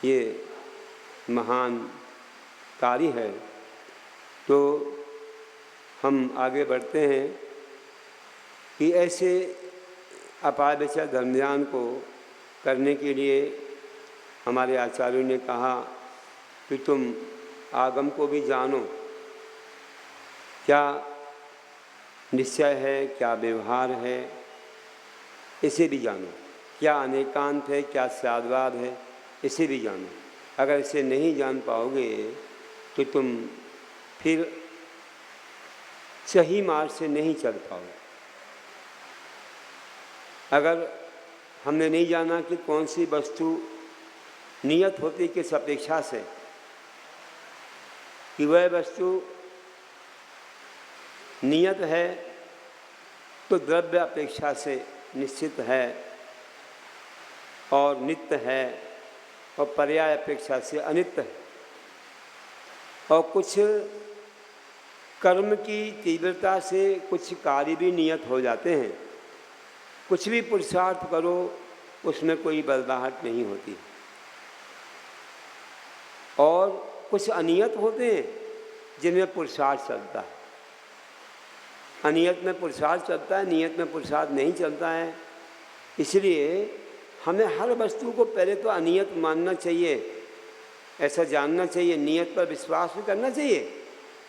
ये महान कार्य है। तो हम आगे बढ़ते हैं कि ऐसे अपार विचार धर्म ध्यान को करने के लिए हमारे आचार्यों ने कहा कि तुम आगम को भी जानो, क्या निश्चय है, क्या व्यवहार है, इसे भी जानो। क्या अनेकांत है, क्या स्याद्वाद है, इसे भी जानो। अगर इसे नहीं जान पाओगे तो तुम फिर सही मार्ग से नहीं चल पाओगे। अगर हमने नहीं जाना कि कौन सी वस्तु नियत होती किस अपेक्षा से, कि वह वस्तु नियत है तो द्रव्य अपेक्षा से निश्चित है और नित्य है, और पर्याय अपेक्षा से अनित्य है। और कुछ कर्म की तीव्रता से कुछ कार्य भी नियत हो जाते हैं। कुछ भी पुरुषार्थ करो उसमें कोई बदलाहट नहीं होती। और कुछ अनियत होते हैं जिनमें पुरुषार्थ चलता है। अनियत में पुरुषार्थ चलता है, नियत में पुरुषार्थ नहीं चलता है। इसलिए हमें हर वस्तु को पहले तो अनियत मानना चाहिए, ऐसा जानना चाहिए, नियत पर विश्वास भी करना चाहिए।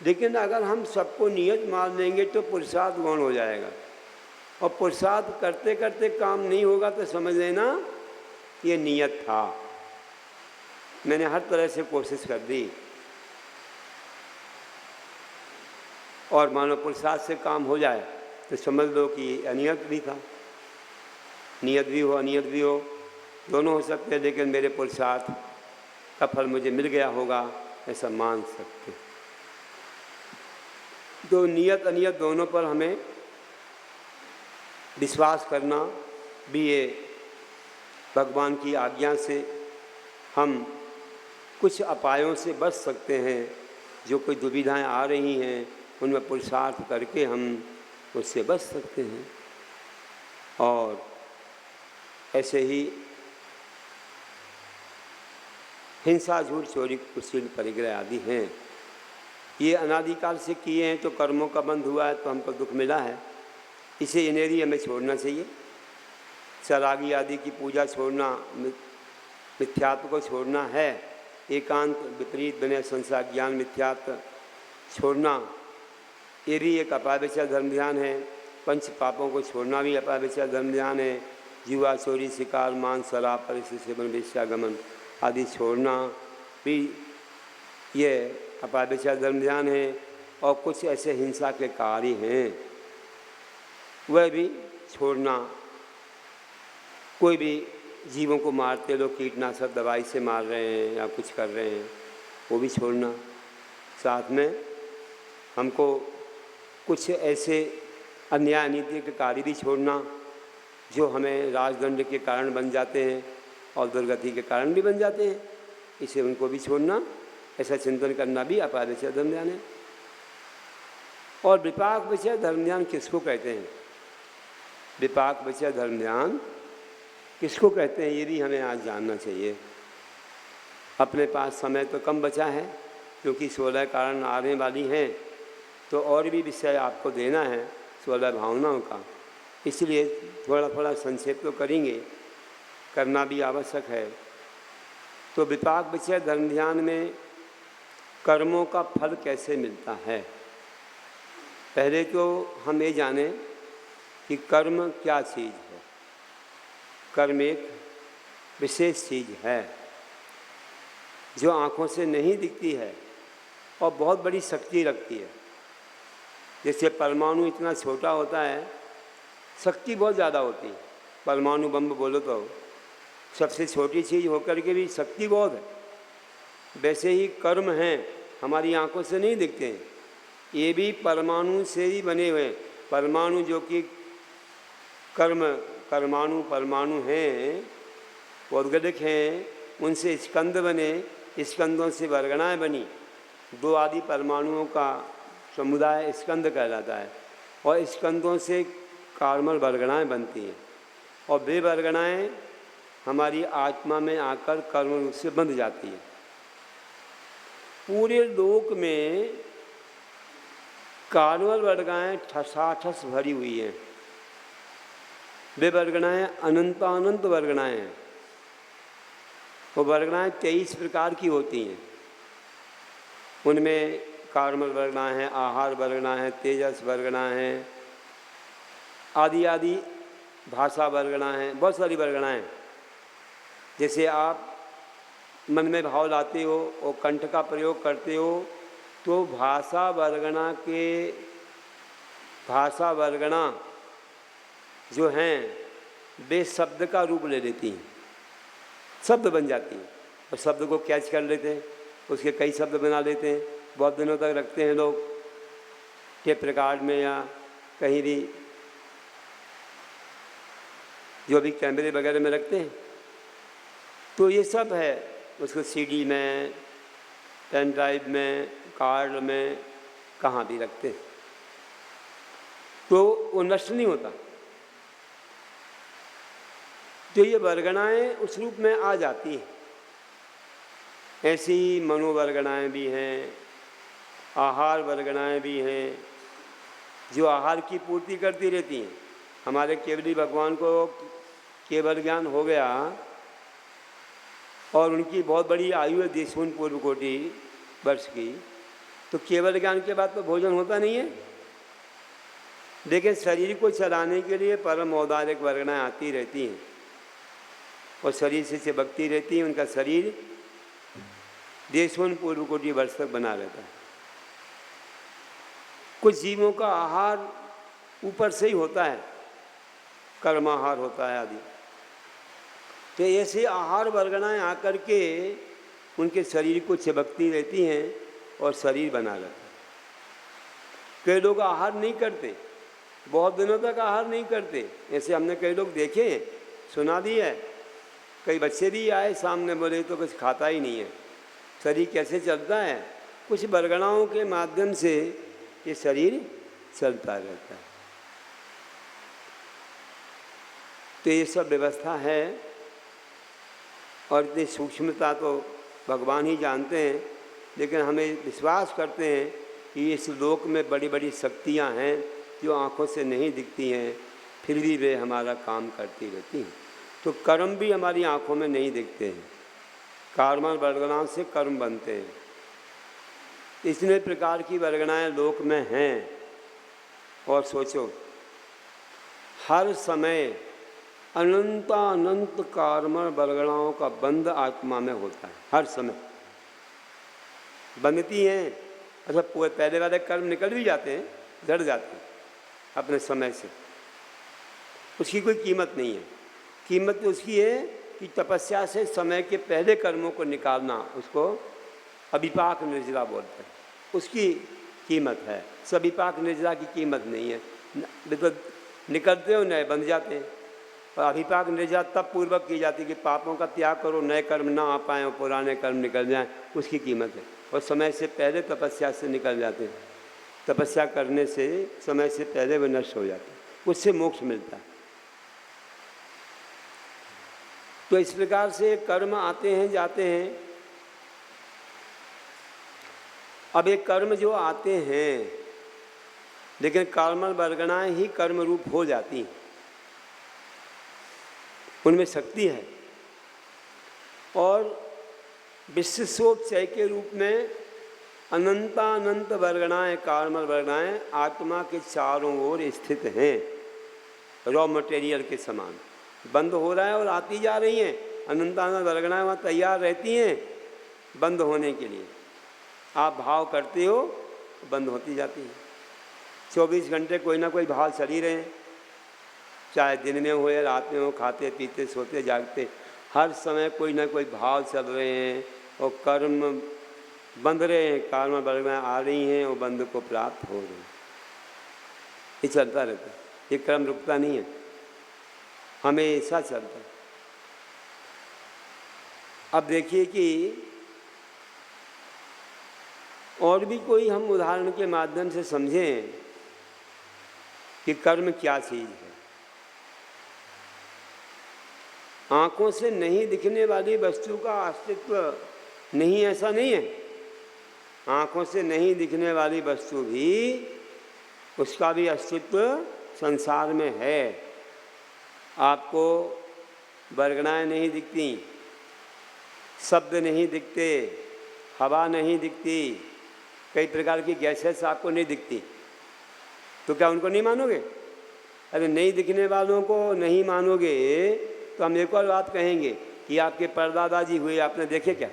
लेकिन अगर हम सबको नियत मान लेंगे तो पुरुषार्थ गौण हो जाएगा, और पुरुषार्थ करते करते काम नहीं होगा तो समझ लेना ये नियत था। मैंने हर तरह से कोशिश कर दी और मानो पुरुषार्थ से काम हो जाए तो समझ लो कि अनियत भी था। नियत भी हो अनियत भी हो, दोनों हो सकते हैं, लेकिन मेरे पुरुषार्थ का फल मुझे मिल गया होगा ऐसा मान सकते। तो नियत अनियत दोनों पर हमें विश्वास करना भी ये भगवान की आज्ञा से हम कुछ अपायों से बच सकते हैं। जो कोई दुविधाएं आ रही हैं उनमें पुरुषार्थ करके हम उससे बच सकते हैं। और ऐसे ही हिंसा, झूठ, चोरी, कुशील, परिग्रह आदि हैं, ये अनादिकाल से किए हैं तो कर्मों का बंध हुआ है तो हमको दुख मिला है। इसे इनेरी हमें छोड़ना चाहिए। सरागी आदि की पूजा छोड़ना, मिथ्यात्व को छोड़ना है। एकांत, विपरीत, विनय, संसार, ज्ञान, मिथ्यात्व छोड़ना, ये भी एक अपाविचा धर्म ध्यान है। पंच पापों को छोड़ना भी अपाविचा धर्म ध्यान है। जुआ, चोरी, शिकार, मांस, शराब, परिस्थिति सेवन, वेश्यागमन आदि छोड़ना भी ये अपाविचा धर्म ध्यान है। और कुछ ऐसे हिंसा के कार्य हैं वह भी छोड़ना। कोई भी जीवों को मारते लोग कीटनाशक दवाई से मार रहे हैं या कुछ कर रहे हैं, वो भी छोड़ना। साथ में हमको कुछ ऐसे अन्याय अनीतिक कार्य भी छोड़ना जो हमें राजदंड के कारण बन जाते हैं और दुर्गति के कारण भी बन जाते हैं, इसे उनको भी छोड़ना। ऐसा चिंतन करना भी अपार विषय धर्म ध्यान है। और विपाक विषय धर्म ध्यान किसको कहते हैं? विपाक विषय धर्म ध्यान किसको कहते हैं ये भी हमें आज जानना चाहिए। अपने पास समय तो कम बचा है क्योंकि 16 कारण आने वाली हैं, तो और भी विषय आपको देना है 16 भावनाओं का, इसलिए थोड़ा थोड़ा संक्षेप तो करेंगे, करना भी आवश्यक है। तो विपाक विषय धर्म ध्यान में कर्मों का फल कैसे मिलता है? पहले तो हम ये जानें कि कर्म क्या चीज़ है। कर्म एक विशेष चीज़ है जो आँखों से नहीं दिखती है और बहुत बड़ी शक्ति रखती है। जैसे परमाणु इतना छोटा होता है, शक्ति बहुत ज़्यादा होती है। परमाणु बम बोलो तो सबसे छोटी चीज़ होकर के भी शक्ति बहुत है। वैसे ही कर्म हैं, हमारी आंखों से नहीं दिखते हैं, ये भी परमाणु से ही बने हुए हैं। परमाणु जो कि परमाणु हैं, औद्गदिक हैं, उनसे स्कंद बने, स्कंदों से वर्गणाएँ बनी। 2 आदि परमाणुओं का समुदाय स्कंद कहलाता है और स्कंदों से कार्बन वर्गणाएँ बनती हैं और वे वर्गणाएँ हमारी आत्मा में आकर कर्म रूप से बंध जाती है। पूरे लोक में कार्मल वर्गाएँ ठसाठस भरी हुई हैं। वे वर्गणाएँ अनंतानंत वर्गणाएँ हैं। वो वर्गणाएँ 23 प्रकार की होती हैं। उनमें कार्मल वर्गणा हैं, आहार वर्गणा हैं, तेजस वर्गणा हैं, आदि आदि भाषा वर्गणा हैं, बहुत सारी वर्गणाएँ हैं। जैसे आप मन में भाव लाते हो और कंठ का प्रयोग करते हो तो भाषा वर्गणा जो हैं वे शब्द का रूप ले लेती हैं, शब्द बन जाती हैं और शब्द को कैच कर लेते हैं, उसके कई शब्द बना लेते हैं, बहुत दिनों तक रखते हैं लोग टेप रिकॉर्ड में या कहीं भी जो भी कैमरे वगैरह में रखते हैं। तो ये सब है, उसको सीडी में, पेन ड्राइव में, कार्ड में, कहाँ भी रखते हैं, तो वो नष्ट नहीं होता। तो ये वर्गणाएँ उस रूप में आ जाती हैं। ऐसी मनोवर्गणाएँ भी हैं, आहार वर्गणाएँ भी हैं, जो आहार की पूर्ति करती रहती हैं। हमारे केवली भगवान को केवल ज्ञान हो गया और उनकी बहुत बड़ी आयु है 20 पूर्व कोटि वर्ष की, तो केवल ज्ञान के बाद तो भोजन होता नहीं है। लेकिन शरीर को चलाने के लिए परम औदारिक वर्गणाएँ आती रहती हैं और शरीर से चिपकती रहती हैं। उनका शरीर 20 पूर्व कोटि वर्ष तक बना रहता है। कुछ जीवों का आहार ऊपर से ही होता है, कर्माहार होता है आदि। तो ऐसे आहार वर्गणाएँ आकर के उनके शरीर को चिपकती रहती हैं और शरीर बना रहता है। कई लोग आहार नहीं करते, बहुत दिनों तक आहार नहीं करते। ऐसे हमने कई लोग देखे हैं, सुना भी है। कई बच्चे भी आए सामने, बोले तो कुछ खाता ही नहीं है। शरीर कैसे चलता है? कुछ वर्गणाओं के माध्यम से ये शरीर चलता रहता है। तो ये सब व्यवस्था है और इतनी सूक्ष्मता तो भगवान ही जानते हैं, लेकिन हमें विश्वास करते हैं कि इस लोक में बड़ी बड़ी शक्तियाँ हैं जो आँखों से नहीं दिखती हैं, फिर भी वे हमारा काम करती रहती हैं। तो कर्म भी हमारी आँखों में नहीं दिखते हैं, कार्मल वर्गणाओं से कर्म बनते हैं। इतने प्रकार की वर्गणाएँ लोक में हैं। और सोचो, हर समय अनंत कार्मल वर्गणाओं का बंध आत्मा में होता है। हर समय बनती हैं। अच्छा, पहले वाले कर्म निकल भी जाते हैं, झड़ जाते हैं अपने समय से, उसकी कोई कीमत नहीं है। कीमत तो उसकी है कि तपस्या से समय के पहले कर्मों को निकालना, उसको अभिपाक निर्जला बोलते हैं, उसकी कीमत है। सविपाक निर्जला की कीमत नहीं है। तो निकलते हो नए बंध जाते हैं। और अभिपाक निर्जला तब पूर्वक की जाती है कि पापों का त्याग करो, नए कर्म ना आ पाएँ और पुराने कर्म निकल जाएं, उसकी कीमत है। और समय से पहले तपस्या से निकल जाते हैं। तपस्या करने से समय से पहले वे नष्ट हो जाते हैं, उससे मोक्ष मिलता है। तो इस प्रकार से कर्म आते हैं जाते हैं। अब एक कर्म जो आते हैं, लेकिन कार्मल वर्गणाएँ ही कर्म रूप हो जाती हैं, उनमें शक्ति है। और विश्वोपचय के रूप में अनंतानंत वर्गणाएँ, कार्मल वर्गणाएँ आत्मा के चारों ओर स्थित हैं, रॉ मटेरियल के समान। बंद हो रहा है और आती जा रही हैं। अनंतानंत वर्गणाएँ वहाँ तैयार रहती हैं बंद होने के लिए। आप भाव करते हो, बंद होती जाती हैं। 24 घंटे कोई ना कोई भाव चल ही रहे हैं, चाहे दिन में हो या रात में हो, खाते पीते सोते जागते, हर समय कोई ना कोई भाव चल रहे हैं और कर्म बंध रहे हैं। कर्म वर्गणाएँ आ रही हैं और बंध को प्राप्त हो रहे हैं। ये चलता रहता है, ये क्रम रुकता नहीं है, हमेशा चलता है। अब देखिए कि और भी कोई हम उदाहरण के माध्यम से समझें कि कर्म क्या चीज़ है। आँखों से नहीं दिखने वाली वस्तु का अस्तित्व नहीं, ऐसा नहीं है। आँखों से नहीं दिखने वाली वस्तु भी, उसका भी अस्तित्व संसार में है। आपको बरगनाएँ नहीं दिखती, शब्द नहीं दिखते, हवा नहीं दिखती, कई प्रकार की गैसेस आपको नहीं दिखती, तो क्या उनको नहीं मानोगे? अरे नहीं दिखने वालों को नहीं मानोगे तो हम एक और बात कहेंगे कि आपके परदादाजी हुए, आपने देखे क्या?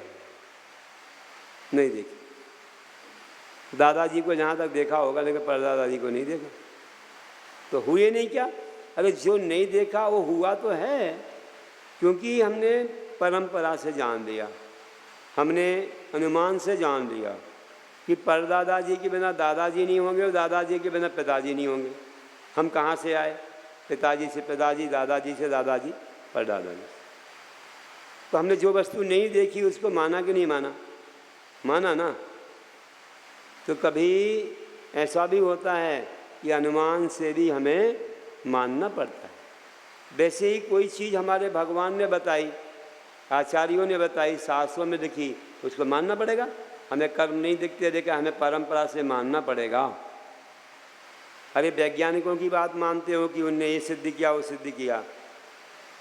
नहीं देखे। दादाजी को जहाँ तक देखा होगा, लेकिन परदादाजी को नहीं देखा, तो हुए नहीं क्या? अरे जो नहीं देखा वो हुआ तो है, क्योंकि हमने परंपरा से जान लिया, हमने अनुमान से जान लिया कि परदादाजी के बिना दादाजी नहीं होंगे और दादाजी के बिना पिताजी नहीं होंगे। हम कहाँ से आए? पिताजी से पिताजी, दादाजी से दादाजी, परदादाजी। तो हमने जो वस्तु नहीं देखी उसको माना कि नहीं माना? माना ना। तो कभी ऐसा भी होता है कि अनुमान से भी हमें मानना पड़ता है। वैसे ही कोई चीज़ हमारे भगवान ने बताई, आचार्यों ने बताई, शास्त्रों में लिखी, उसको मानना पड़ेगा। हमें कर्म नहीं दिखते, लेकिन हमें परंपरा से मानना पड़ेगा। अरे वैज्ञानिकों की बात मानते हो कि उनने ये सिद्ध किया, वो सिद्ध किया,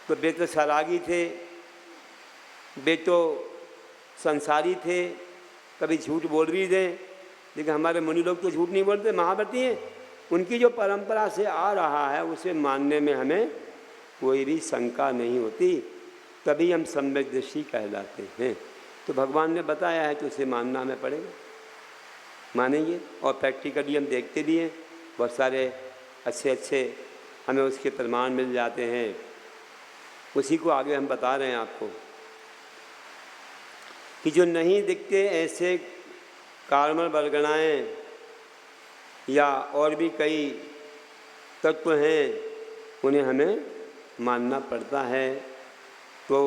तो वे तो सरागी थे, वे तो संसारी थे, कभी झूठ बोल भी दें, लेकिन हमारे मुनि लोग तो झूठ नहीं बोलते, महाव्रती हैं। उनकी जो परंपरा से आ रहा है उसे मानने में हमें कोई भी शंका नहीं होती, तभी हम सम्यक्दर्शी कहलाते हैं। तो भगवान ने बताया है तो उसे मानना हमें पड़ेगा, मानेंगे। और प्रैक्टिकली हम देखते भी हैं, बहुत सारे अच्छे अच्छे हमें उसके प्रमाण मिल जाते हैं। उसी को आगे हम बता रहे हैं आपको कि जो नहीं दिखते ऐसे कार्बन बरगनाएँ या और भी कई तत्व हैं, उन्हें हमें मानना पड़ता है। तो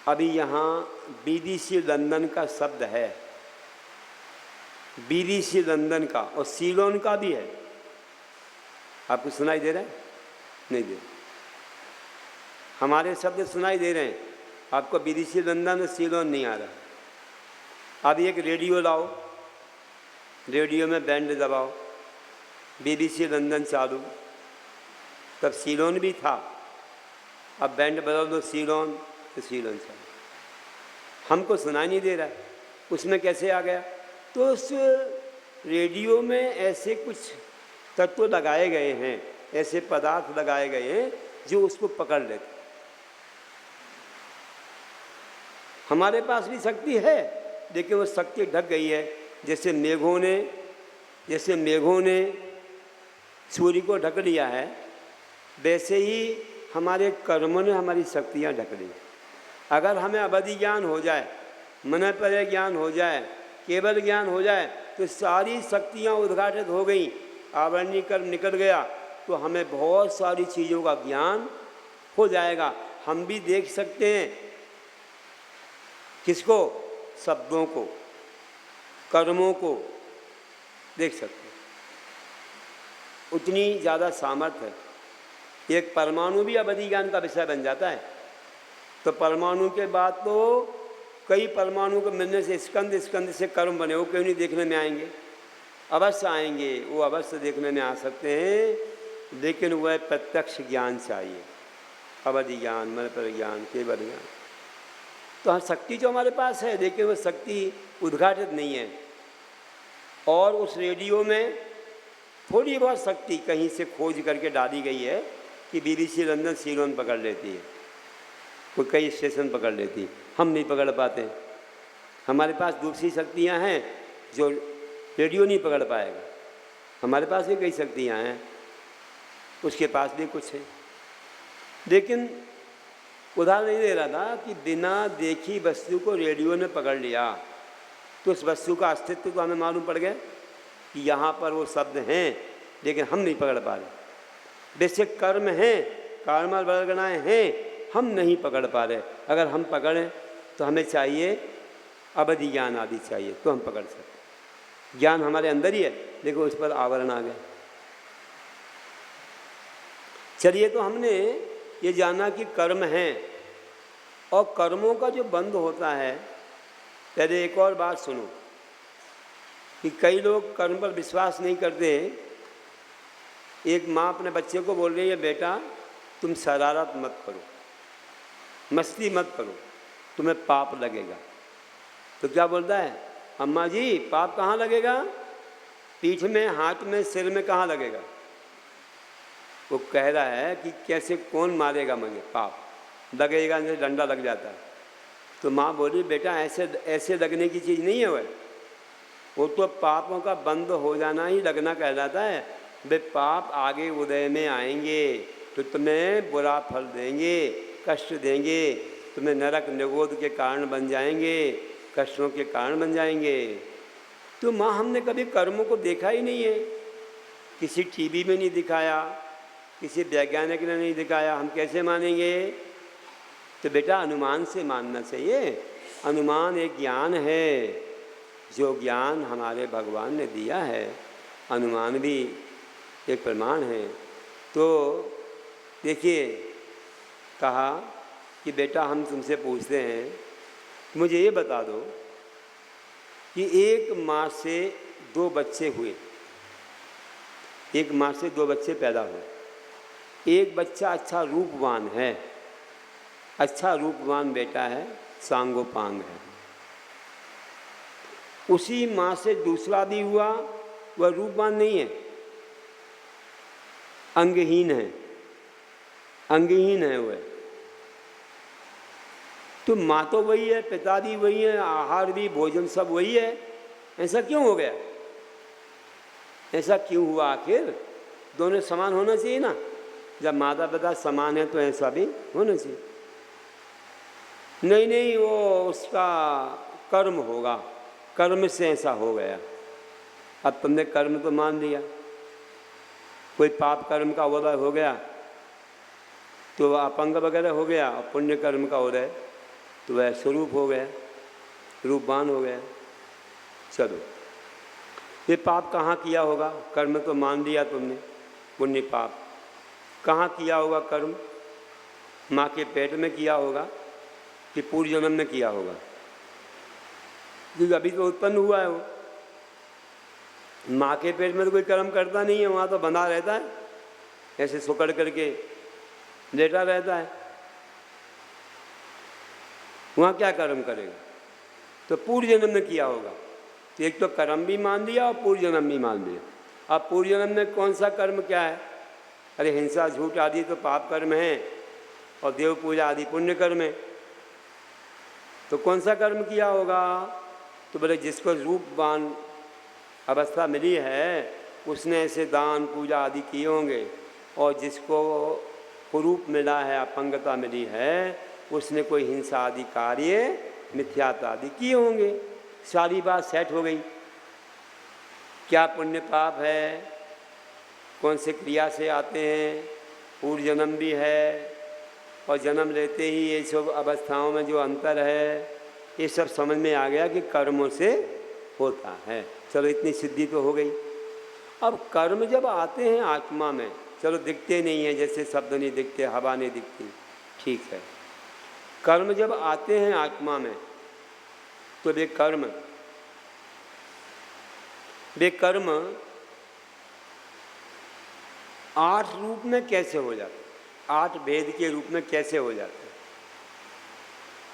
अभी यहाँ बीडीसी लंदन का शब्द है, बीडीसी लंदन का, और सीलोन का भी है। आपको सुनाई दे रहा है? नहीं दे रहा। हमारे शब्द सुनाई दे रहे हैं, आपको बीडीसी लंदन और सीलोन नहीं आ रहा। अब एक रेडियो लाओ, रेडियो में बैंड दबाओ, बीडीसी लंदन चालू, तब सीलोन भी था, अब बैंड बदल दो सीलोन, तो सीलोन चालू। हमको सुनाई नहीं दे रहा है, उसमें कैसे आ गया? तो उस रेडियो में ऐसे कुछ तत्व लगाए गए हैं, ऐसे पदार्थ लगाए गए हैं जो उसको पकड़ लेते। हमारे पास भी शक्ति है, लेकिन वो शक्ति ढक गई है। जैसे मेघों ने सूर्य को ढक लिया है, वैसे ही हमारे कर्मों ने हमारी शक्तियाँ ढक ली। अगर हमें अवधि ज्ञान हो जाए, मन पर ज्ञान हो जाए, केवल ज्ञान हो जाए, तो सारी शक्तियाँ उद्घाटित हो गई, आवरणीय कर्म निकल गया, तो हमें बहुत सारी चीज़ों का ज्ञान हो जाएगा। हम भी देख सकते हैं, किसको? शब्दों को, कर्मों को देख सकते हैं। उतनी ज़्यादा सामर्थ्य है। एक परमाणु भी अवधि ज्ञान का विषय बन जाता है। तो परमाणु के बाद तो कई परमाणु को मिलने से स्कंद से कर्म बने, वो क्यों नहीं देखने में आएंगे? अवश्य आएंगे, वो अवश्य देखने में आ सकते हैं, लेकिन वह प्रत्यक्ष ज्ञान चाहिए। अवधि ज्ञान, मन पर ज्ञान, केवल ज्ञान। तो हाँ, शक्ति जो हमारे पास है, लेकिन वो शक्ति उद्घाटित नहीं है। और उस रेडियो में थोड़ी बहुत शक्ति कहीं से खोज करके डाली गई है कि बीबीसी लंदन सीलोन पकड़ लेती है, कोई कई स्टेशन पकड़ लेती है, हम नहीं पकड़ पाते। हमारे पास दूसरी शक्तियाँ हैं जो रेडियो नहीं पकड़ पाएगा। हमारे पास भी कई शक्तियाँ हैं, उसके पास भी कुछ है। लेकिन उदाहरण नहीं दे रहा था कि बिना देखी वस्तु को रेडियो ने पकड़ लिया, तो उस वस्तु का अस्तित्व तो हमें मालूम पड़ गया कि यहाँ पर वो शब्द हैं, लेकिन हम नहीं पकड़ पा रहे। वैसे कर्म हैं, कर्म बरगनाएँ हैं, हम नहीं पकड़ पा रहे। अगर हम पकड़ें तो हमें चाहिए अवधि ज्ञान आदि चाहिए, तो हम पकड़ सकते। ज्ञान हमारे अंदर ही है, लेकिन उस पर आवरण आ गया। चलिए, तो हमने ये जानना कि कर्म हैं और कर्मों का जो बंध होता है। पहले एक और बात सुनो कि कई लोग कर्म पर विश्वास नहीं करते। एक माँ अपने बच्चे को बोल रही है, बेटा तुम शरारत मत करो, मस्ती मत करो, तुम्हें पाप लगेगा। तो क्या बोलता है, अम्मा जी पाप कहाँ लगेगा, पीठ में, हाथ में, सिर में, कहाँ लगेगा। वो कह रहा है कि कैसे, कौन मारेगा मुझे, पाप लगेगा, नहीं डंडा लग जाता है। तो माँ बोली, बेटा ऐसे ऐसे लगने की चीज़ नहीं है वो तो पापों का बंद हो जाना ही लगना कहलाता है। वे पाप आगे उदय में आएंगे तो तुम्हें बुरा फल देंगे, कष्ट देंगे, तुम्हें नरक निगोद के कारण बन जाएंगे, कष्टों के कारण बन जाएंगे। तो माँ हमने कभी कर्मों को देखा ही नहीं है, किसी टीवी में नहीं दिखाया, किसी वैज्ञानिक ने नहीं दिखाया, हम कैसे मानेंगे। तो बेटा अनुमान से मानना चाहिए। अनुमान एक ज्ञान है, जो ज्ञान हमारे भगवान ने दिया है, अनुमान भी एक प्रमाण है। तो देखिए, कहा कि बेटा हम तुमसे पूछते हैं, मुझे ये बता दो कि एक माँ से 2 बच्चे हुए, एक माँ से 2 बच्चे पैदा हुए, एक बच्चा अच्छा रूपवान है, अच्छा रूपवान बेटा है, सांगोपांग है। उसी माँ से दूसरा भी हुआ, वह रूपवान नहीं है, अंगहीन है, अंगहीन है वह। तो माँ तो वही है, पिता भी वही है, आहार भी, भोजन सब वही है, ऐसा क्यों हो गया, ऐसा क्यों हुआ आखिर। दोनों समान होना चाहिए ना, जब माता पिता समान है तो ऐसा भी होना चाहिए। नहीं नहीं, वो उसका कर्म होगा, कर्म से ऐसा हो गया। अब तुमने कर्म तो मान लिया, कोई पाप कर्म का उदय हो गया तो वह अपंग वगैरह हो गया, और पुण्य कर्म का उदय तो वह स्वरूप हो गया, रूपवान हो गया। चलो, ये पाप कहाँ किया होगा, कर्म तो मान लिया तुमने, पुण्य पाप कहाँ किया होगा कर्म, माँ के पेट में किया होगा कि पूर्व जन्म में किया होगा, क्योंकि अभी तो उत्पन्न हुआ है वो। माँ के पेट में तो कोई कर्म करता नहीं है, वहाँ तो बंधा रहता है, ऐसे सुकड़ करके लेटा रहता है, वहाँ क्या कर्म करेगा। तो पूर्व जन्म में किया होगा। तो एक तो कर्म भी मान लिया और पूर्व जन्म भी मान लिया। अब पूर्व जन्म में कौन सा कर्म क्या है, अरे हिंसा झूठ आदि तो पाप कर्म है, और देव पूजा आदि पुण्य कर्म है। तो कौन सा कर्म किया होगा, तो बोले जिसको रूपवान अवस्था मिली है उसने ऐसे दान पूजा आदि किए होंगे, और जिसको कुरूप मिला है, अपंगता मिली है, उसने कोई हिंसा आदि कार्य, मिथ्यात्व आदि किए होंगे। सारी बात सेट हो गई। क्या पुण्य पाप है, कौन से क्रिया से आते हैं, पूर्व जन्म भी है, और जन्म लेते ही ये सब अवस्थाओं में जो अंतर है, ये सब समझ में आ गया कि कर्मों से होता है। चलो इतनी सिद्धि तो हो गई। अब कर्म जब आते हैं आत्मा में, चलो दिखते नहीं हैं, जैसे शब्द नहीं दिखते, हवा नहीं दिखती, ठीक है। कर्म जब आते हैं आत्मा में तो वे कर्म 8 रूप में कैसे हो जाते, 8 भेद के रूप में कैसे हो जाते हैं।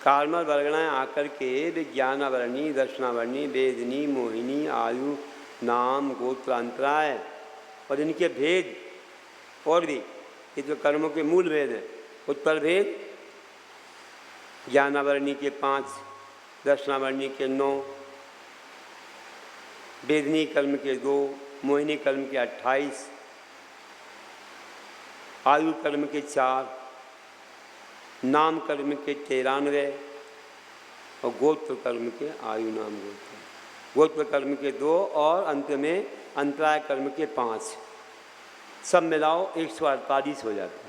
कार्मल वर्गणाएँ आकर के वे ज्ञानावरणी, दर्शनावरणी, वेदनी, मोहिनी, आयु, नाम, गोत्र, अंतराय, और इनके भेद और भी, ये तो कर्मों के मूल भेद हैं। उत्तर भेद ज्ञानावरणी के 5, दर्शनावरणी के 9, वेदनी कर्म के 2, मोहिनी कर्म के 28, आयु कर्म के 4, नाम कर्म के 93, और गोत्र कर्म के आयु नाम गोत्र कर्म के 2, और अंत में अंतराय कर्म के 5, सब मिलाओ 148 हो जाते हैं।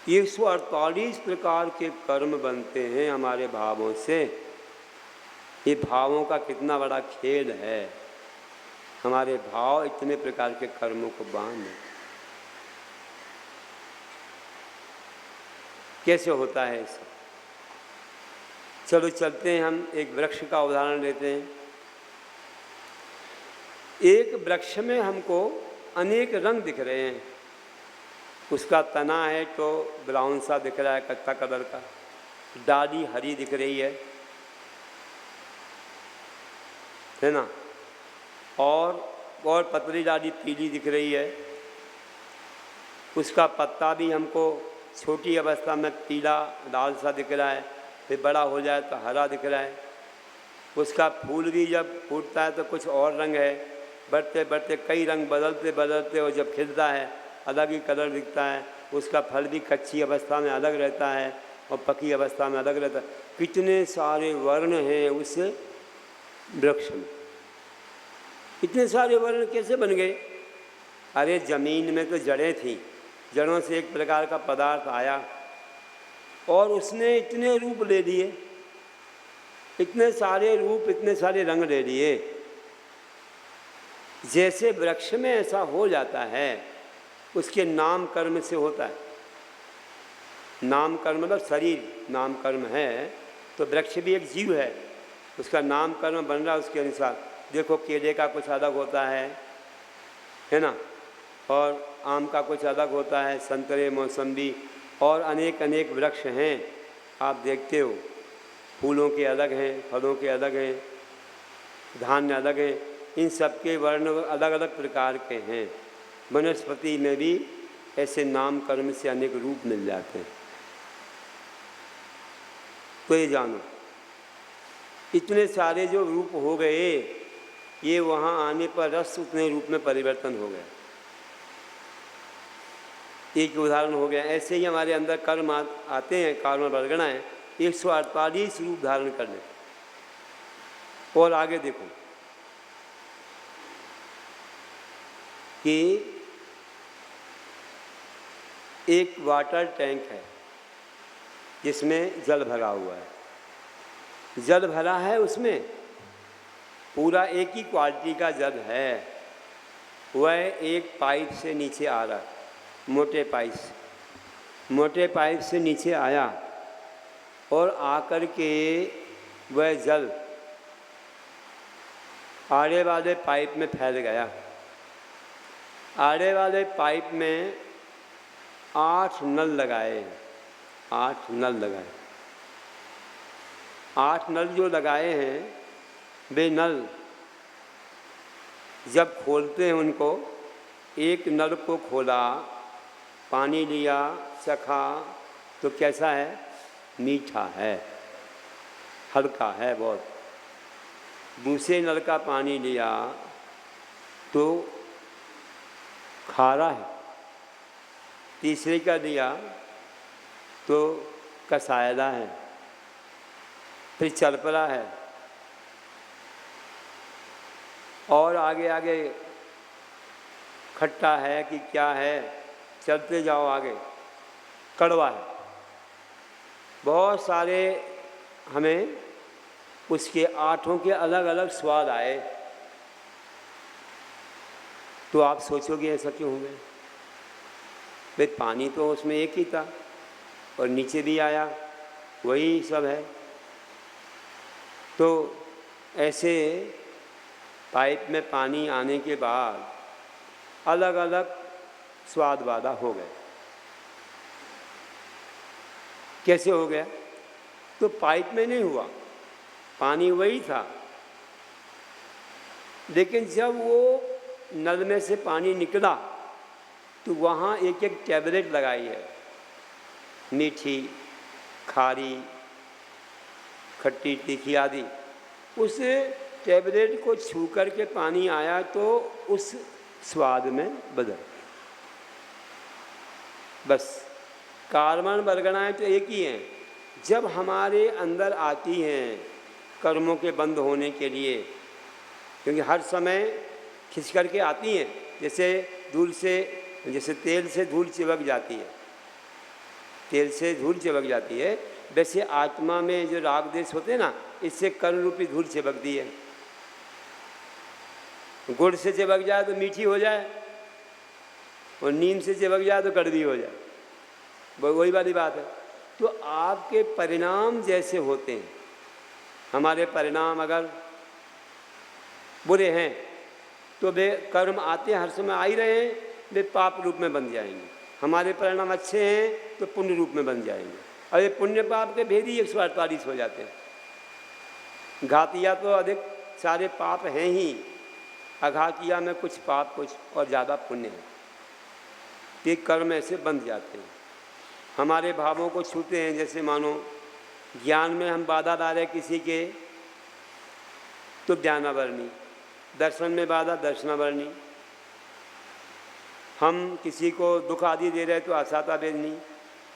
148 प्रकार के कर्म बनते हैं हमारे भावों से। ये भावों का कितना बड़ा खेल है, हमारे भाव इतने प्रकार के कर्मों को बांध। कैसे होता है ऐसा। चलो चलते हैं, हम एक वृक्ष का उदाहरण लेते हैं। एक वृक्ष में हमको अनेक रंग दिख रहे हैं। उसका तना है तो ब्राउन सा दिख रहा है, कत्था कलर का। डाली हरी दिख रही है ना, और पतली डाली पीली दिख रही है। उसका पत्ता भी हमको छोटी अवस्था में पीला लाल सा दिख रहा है, फिर बड़ा हो जाए तो हरा दिख रहा है। उसका फूल भी जब फूटता है तो कुछ और रंग है, बढ़ते बढ़ते कई रंग बदलते बदलते और जब खिलता है अलग ही कलर दिखता है। उसका फल भी कच्ची अवस्था में अलग रहता है और पकी अवस्था में अलग रहता है। कितने सारे वर्ण हैं उस वृक्ष में। इतने सारे वर्ण कैसे बन गए? अरे ज़मीन में तो जड़ें थीं, जड़ों से एक प्रकार का पदार्थ आया और उसने इतने रूप ले लिए, इतने सारे रूप, इतने सारे रंग ले लिए। जैसे वृक्ष में ऐसा हो जाता है, उसके नाम कर्म से होता है। नाम कर्म मतलब शरीर नाम कर्म है, तो वृक्ष भी एक जीव है, उसका नाम कर्म बन रहा है उसके अनुसार। देखो केले का कुछ अलग होता है ना, और आम का कुछ अलग होता है, संतरे मौसम्बी और अनेक अनेक वृक्ष हैं। आप देखते हो फूलों के अलग हैं, फलों के अलग हैं, धान्य अलग हैं। इन सब के वर्ण अलग अलग प्रकार के हैं। वनस्पति में भी ऐसे नाम कर्म से अनेक रूप मिल जाते हैं। तो ये जानो, इतने सारे जो रूप हो गए, ये वहाँ आने पर रस उतने रूप में परिवर्तन हो गया। एक उदाहरण हो गया। ऐसे ही हमारे अंदर कर्म आते हैं, कारण वर्गणाएँ 148 रूप धारण कर लेते। और आगे देखो कि एक वाटर टैंक है जिसमें जल भरा हुआ है। जल भरा है, उसमें पूरा एक ही क्वालिटी का जल है। वह एक पाइप से नीचे आ रहा है, मोटे पाइप से नीचे आया और आकर के वह जल आड़े वाले पाइप में फैल गया। आड़े वाले पाइप में 8 नल लगाए। 8 नल लगाए। 8 नल जो लगाए हैं, वे नल जब खोलते हैं उनको, एक नल को खोला, पानी लिया, चखा तो कैसा है? मीठा है, हल्का है बहुत। दूसरे नल का पानी लिया तो खारा है। तीसरे का लिया तो कसायला है, फिर चलपला है, और आगे आगे खट्टा है कि क्या है, चलते जाओ आगे, कड़वा है। बहुत सारे हमें उसके 8 के अलग अलग स्वाद आए। तो आप सोचोगे ऐसा क्यों हो गया? भाई पानी तो उसमें एक ही था और नीचे भी आया, वही सब है। तो ऐसे पाइप में पानी आने के बाद अलग अलग स्वाद वाला हो गए। कैसे हो गया? तो पाइप में नहीं हुआ, पानी वही था, लेकिन जब वो नल में से पानी निकला तो वहाँ एक एक टैबलेट लगाई है, मीठी, खारी, खट्टी, तीखी आदि। उस टैबलेट को छू कर के पानी आया तो उस स्वाद में बदल। बस कार्बन वर्गणाएँ तो एक ही हैं। जब हमारे अंदर आती हैं कर्मों के बंद होने के लिए, क्योंकि हर समय खिंच कर के आती हैं, जैसे तेल से धूल चिपक जाती है, तेल से धूल चिपक जाती है, वैसे आत्मा में जो राग देश होते हैं ना, इससे कर्म रूपी धूल चिपकती है। गुड़ से चिपक जाए तो मीठी हो जाए, और नीम से चिपक जाए तो कड़वी हो जाए। वही वाली बात है। तो आपके परिणाम जैसे होते हैं, हमारे परिणाम अगर बुरे हैं तो वे कर्म आते हैं, हर समय आ ही रहे हैं, वे पाप रूप में बन जाएंगे। हमारे परिणाम अच्छे हैं तो पुण्य रूप में बन जाएंगे। और ये पुण्य पाप के भेद ही 148 हो जाते हैं। घातिया तो अधिक सारे पाप हैं ही, अघातिया में कुछ पाप कुछ और ज़्यादा पुण्य है। ये कर्म ऐसे बंध जाते हैं, हमारे भावों को छूते हैं। जैसे मानो ज्ञान में हम बाधा डालें किसी के तो ज्ञानावरणी, दर्शन में बाधा दर्शनावरणी, हम किसी को दुख आदि दे रहे तो असाता वेदनी,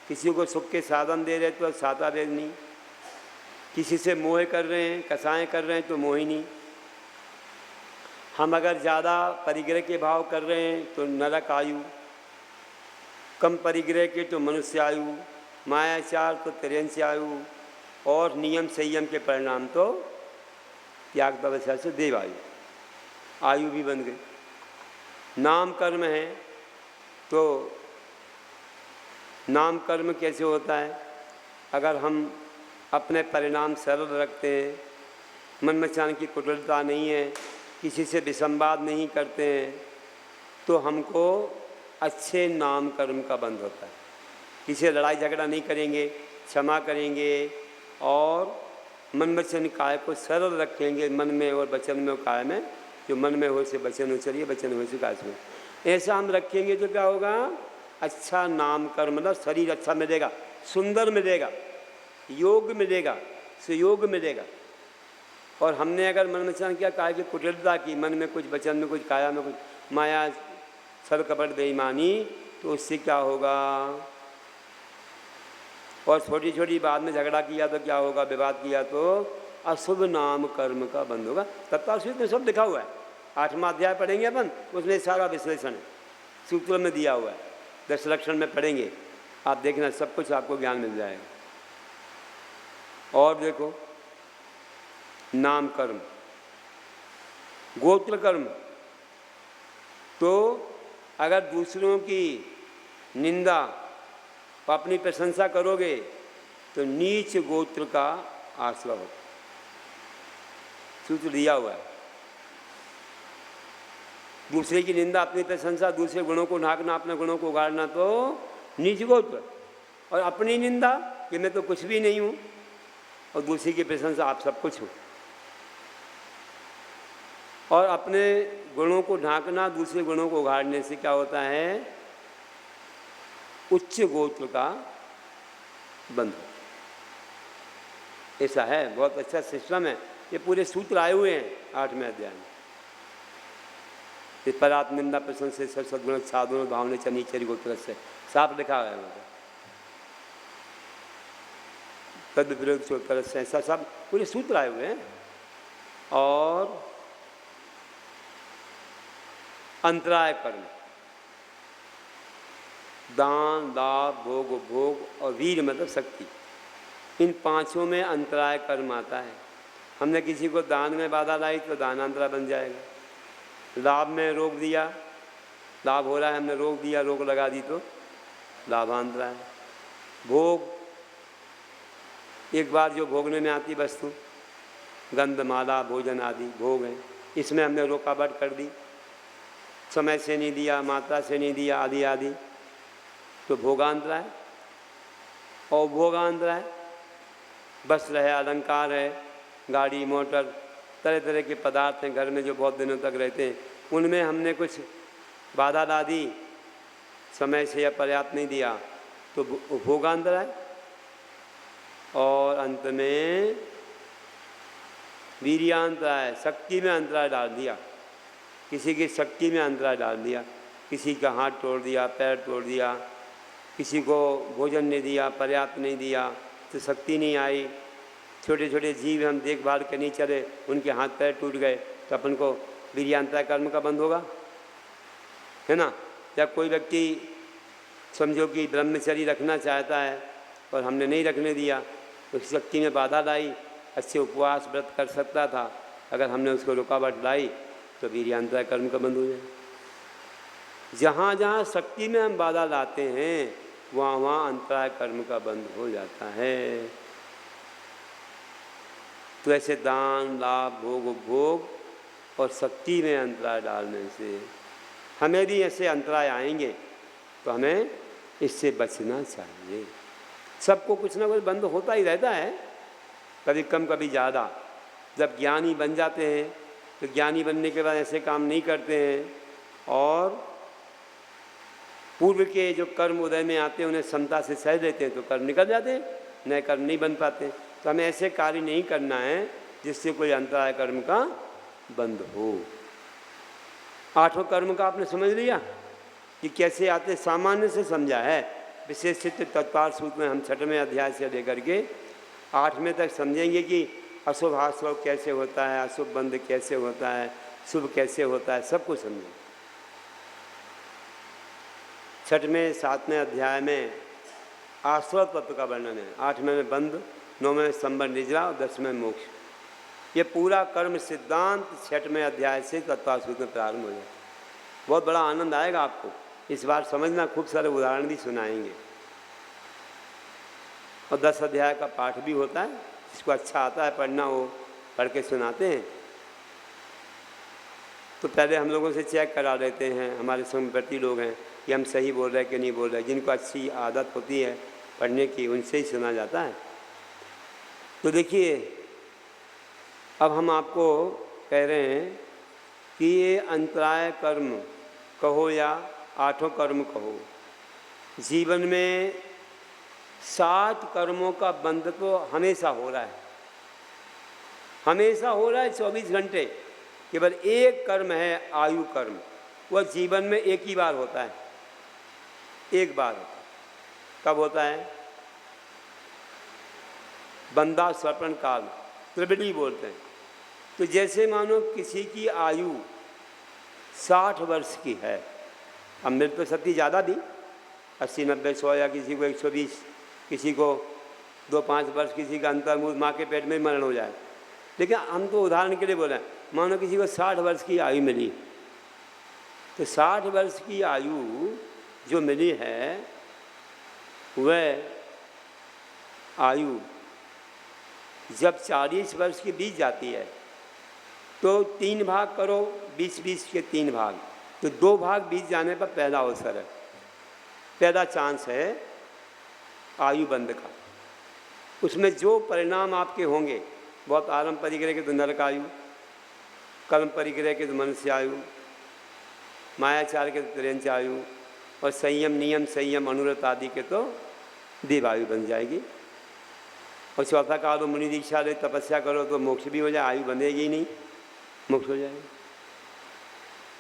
किसी को सुख के साधन दे रहे तो असाता वेदनी, किसी से मोह कर रहे हैं कसाएँ कर रहे हैं तो मोहिनी, हम अगर ज़्यादा परिग्रह के भाव कर रहे हैं तो नरक आयु, कम परिग्रह के तो मनुष्य आयु, मायाचार तो तिरंश आयु, और नियम संयम के परिणाम तो त्याग तपस्या से देव आयु, आयु भी बन गई। नाम कर्म है तो नाम कर्म कैसे होता है? अगर हम अपने परिणाम सरल रखते हैं, मन मचान की कुटिलता नहीं है, किसी से विसंवाद नहीं करते हैं, तो हमको अच्छे नाम कर्म का बंध होता है। किसी से लड़ाई झगड़ा नहीं करेंगे, क्षमा करेंगे और मन वचन काय को सरल रखेंगे, मन में और वचन में और काय में, जो मन में हो से वचन उचरिए, वचन हो से काय से। ऐसा हम रखेंगे तो क्या होगा? अच्छा नाम कर्म, मतलब शरीर अच्छा मिलेगा, सुंदर मिलेगा, योग मिलेगा, सुयोग मिलेगा। और हमने अगर मन में किया काय की कुटिलता की, मन में कुछ वचन में कुछ काया में कुछ माया छल कपट बेईमानी, तो उससे क्या होगा? और छोटी छोटी बात में झगड़ा किया तो क्या होगा? विवाद किया तो अशुभ नाम कर्म का बंध होगा। तत्वसूत्र में सब लिखा हुआ है, 8वां अध्याय पढ़ेंगे अपन, उसमें सारा विश्लेषण है, सूत्र में दिया हुआ है, 10 लक्षण में पढ़ेंगे, आप देखना सब कुछ आपको ज्ञान मिल जाएगा। और देखो नाम कर्म, गोत्र कर्म, तो अगर दूसरों की निंदा और अपनी प्रशंसा करोगे तो नीच गोत्र का आश्रय होता, सूत्र दिया हुआ है। दूसरे की निंदा अपनी प्रशंसा, दूसरे गुणों को ढांकना, अपने गुणों को उगाड़ना तो नीच गोत्र। और अपनी निंदा कि मैं तो कुछ भी नहीं हूँ, और दूसरे की प्रशंसा आप सब कुछ हो। और अपने गुणों को ढांकना, दूसरे गुणों को उघाड़ने से क्या होता है? उच्च गोत्र का बंध। ऐसा है, बहुत अच्छा सिस्टम है, ये पूरे सूत्र आए हुए हैं 8वें अध्याय में। इस पर आप निंदा प्रशंसा से सद्गुण साधुन भावने चनीचरी गोत्र से साफ लिखा है, तद विरोध चोतर से, ऐसा सब पूरे सूत्र आए हुए हैं। और अंतराय कर्म, दान दाप भोग उपभोग और वीर मतलब शक्ति, इन पांचों में अंतराय कर्म आता है। हमने किसी को दान में बाधा लाई तो दानांतरा बन जाएगा। लाभ में रोक दिया, लाभ हो रहा है हमने रोक दिया, रोक लगा दी तो लाभांतरा है। भोग, एक बार जो भोगने में आती वस्तु, गंध माला भोजन आदि भोग है, इसमें हमने रोकावट कर दी, समय से नहीं दिया, मात्रा से नहीं दिया, आदि आदि, तो भोगांतरा है। और भोगांतरा है, वस्त्र है, अलंकार है, गाड़ी मोटर, तरह तरह के पदार्थ हैं घर में जो बहुत दिनों तक रहते हैं, उनमें हमने कुछ बाधा ला दी, समय से या पर्याप्त नहीं दिया, तो भोगांतरा है। और अंत में वीर्यांतरा है, शक्ति में अंतराय डाल दिया, किसी की शक्ति में अंतराय डाल दिया, किसी का हाथ तोड़ दिया, पैर तोड़ दिया, किसी को भोजन नहीं दिया, पर्याप्त नहीं दिया तो शक्ति नहीं आई। छोटे छोटे जीव हम देखभाल के नहीं चले, उनके हाथ पैर टूट गए, तो अपन को वीर्यांतरा कर्म का बंध होगा, है ना। या कोई व्यक्ति समझो कि ब्रह्मचर्य रखना चाहता है और हमने नहीं रखने दिया, उस शक्ति में बाधा लाई, अच्छे उपवास व्रत कर सकता था, अगर हमने उसको रुकावट लाई तो वीर्यांतरा कर्म का बंध हो जाए। जहाँ जहाँ शक्ति में हम बाधा लाते हैं वहाँ वहाँ अंतराय कर्म का बंध हो जाता है। तो ऐसे दान, लाभ, भोग, उपभोग और शक्ति में अंतराय डालने से हमें भी ऐसे अंतराय आएंगे, तो हमें इससे बचना चाहिए। सबको कुछ ना कुछ बंद होता ही रहता है, कभी कम कभी ज़्यादा। जब ज्ञानी बन जाते हैं तो ज्ञानी बनने के बाद ऐसे काम नहीं करते हैं, और पूर्व के जो कर्म उदय में आते हैं उन्हें क्षमता से सह लेते हैं, तो कर्म निकल जाते हैं, नए कर्म नहीं बन पाते। तो हमें ऐसे कार्य नहीं करना है जिससे कोई अंतराय कर्म का बंद हो। 8 कर्म का आपने समझ लिया कि कैसे आते, सामान्य से समझा है। विशेष तत्पार सूत्र में हम 6वें अध्याय से लेकर के 8वें तक समझेंगे कि अशुभ आश्रव कैसे होता है, अशुभ बंध कैसे होता है, शुभ कैसे होता है, सब कुछ समझेंगे। 6वें 7वें अध्याय में आश्रव तत्व का वर्णन है, 8वें में बंध, 9वें में संबर निजरा और 10वें में मोक्ष। ये पूरा कर्म सिद्धांत 6वें अध्याय से तत्पार सूत्र में प्रारंभ हो जाए। बहुत बड़ा आनंद आएगा आपको, इस बार समझना। खूब सारे उदाहरण भी सुनाएंगे, और 10 अध्याय का पाठ भी होता है। जिसको अच्छा आता है पढ़ना, वो पढ़ के सुनाते हैं। तो पहले हम लोगों से चेक करा देते हैं, हमारे समवर्ती लोग हैं, कि हम सही बोल रहे हैं कि नहीं बोल रहे। जिनको अच्छी आदत होती है पढ़ने की, उनसे ही सुना जाता है। तो देखिए, अब हम आपको कह रहे हैं कि ये अंतराय कर्म कहो या 8 कर्म कहो, जीवन में 7 कर्मों का बंध तो हमेशा हो रहा है, हमेशा हो रहा है 24 घंटे। केवल एक कर्म है आयु कर्म, वह जीवन में एक ही बार होता है, एक बार होता है। कब होता है? बंदा सर्पण काल, त्रिविधी बोलते हैं। तो जैसे मानो किसी की आयु 60 वर्ष की है, अब मेरे तो सती ज़्यादा भी, 80, 90, 100, या किसी को 120, किसी को 2-5 वर्ष, किसी का अंतर्मुख माँ के पेट में मरण हो जाए। लेकिन हम तो उदाहरण के लिए बोल रहे हैं, मानो किसी को 60 वर्ष की आयु मिली, तो 60 वर्ष की आयु जो मिली है, वह आयु जब 40 वर्ष की बीत जाती है तो 3 भाग करो, 20-20 के 3 भाग, तो 2 भाग बीत जाने पर पहला अवसर है, पहला चांस है आयु बंध का। उसमें जो परिणाम आपके होंगे, बहुत आरंभ परिग्रह के तो नरक आयु, कर्म परिग्रह के तो मनुष्य आयु, मायाचार के तो त्रेंच आयु, और संयम, नियम, संयम, अनुरत आदि के तो देव आयु बन जाएगी। और चौथा कहा तो मुनि दीक्षा ले, तपस्या करो तो मोक्ष भी हो जाए, आयु बंधेगी नहीं, मोक्ष हो जाएगा।